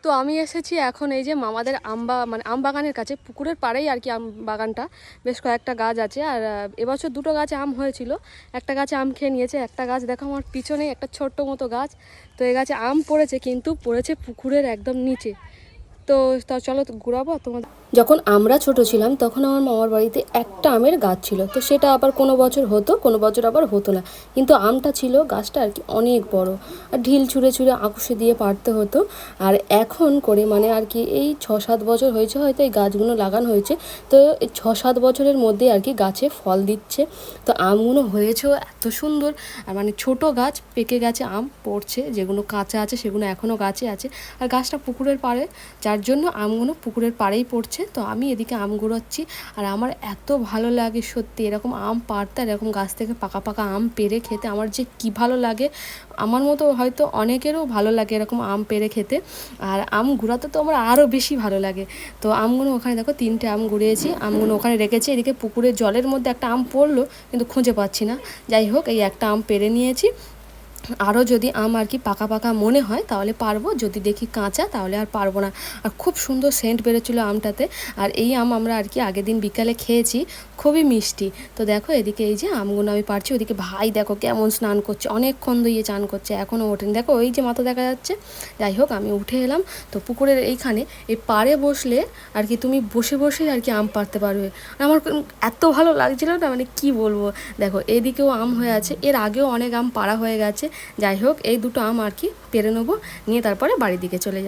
তো আমি এসেছি এখন এই যে মামাদের মানে আম বাগানের কাছে, পুকুরের পাড়েই আর কি আম বাগানটা। বেশ কয়েকটা গাছ আছে, আর এবছর দুটো গাছে আম হয়েছিল। একটা গাছে আম খেয়ে নিয়েছে, একটা গাছ দেখো আমার পিছনে একটা ছোট্ট মতো গাছ। তো এই গাছে আম পড়েছে, কিন্তু পড়েছে পুকুরের একদম নিচে। তো চলো তো ঘুরাবো তোমাদের। যখন আমরা ছোট ছিলাম তখন আমার মামার বাড়িতে একটা আমের গাছ ছিল, তো সেটা আবার কোনো বছর হতো, কোনো বছর আবার হতো না। কিন্তু আমটা ছিল, গাছটা আর কি অনেক বড়, আর ঢিল ছুঁড়ে ছুঁড়ে আকুশে দিয়ে পারতে হতো। আর এখন করে মানে আর কি এই 6-7 বছর হয়েছে হয়তো এই গাছগুলো লাগানো হয়েছে। তো এই 6-7 বছরের মধ্যে আর কি গাছে ফল দিচ্ছে। তো আমগুলো হয়েছেও এত সুন্দর, আর মানে ছোট গাছ পেকে গেছে, আম পড়ছে, যেগুলো কাঁচা আছে সেগুলো এখনও গাছে আছে। আর গাছটা পুকুরের পাড়ে, যার জন্য আমগুলো পুকুরের পাড়েই পড়ছে। তো আমি এদিকে আম কুড়াচ্ছি, আর আমার এত ভালো লাগে সত্যি এরকম আম পাড়তে, আর এরকম গাছ থেকে পাকা পাকা আম পেড়ে খেতে আমার যে কি ভালো লাগে। আমার মতো হয়তো অনেকেরও ভালো লাগে এরকম আম পেড়ে খেতে, আর আম গুড়াতে তো আমার আরও বেশি ভালো লাগে। তো আমগুলো ওখানে দেখো 3টে আম গুড়িয়েছি, আমগুলো ওখানে রেখেছি। এদিকে পুকুরের জলের মধ্যে একটা আম পড়লো, কিন্তু খুঁজে পাচ্ছি না। যাই হোক, এই একটা আম পেড়ে নিয়েছি। আরও যদি আম আর কি পাকা পাকা মনে হয় তাহলে পারবো, যদি দেখি কাঁচা তাহলে আর পারবো না। আর খুব সুন্দর সেন্ট বেরোচ্ছিলো আমটাতে। আর এই আম আমরা আর কি আগের দিন বিকালে খেয়েছি, খুবই মিষ্টি। তো দেখো এদিকে এই যে আমগুলো আমি পারছি, ওদিকে ভাই দেখো কেমন স্নান করছে, অনেকক্ষণ ধুয়ে চান করছে, এখনও ওঠেনি, দেখো ওই যে মাথা দেখা যাচ্ছে। যাই হোক, আমি উঠে এলাম। তো পুকুরের এইখানে এই পাড়ে বসলে আর কি তুমি বসে বসে আর কি আম পাড়তে পারবে। আমার এত ভালো লাগছিল না, মানে কি বলবো। দেখো এদিকেও আম হয়ে আছে, এর আগেও অনেক আম পাড়া হয়ে গেছে। যাই হোক, এই দুটো আম আর কি পেরে নেবো, নিয়ে তারপরে বাড়ির দিকে চলে যাব।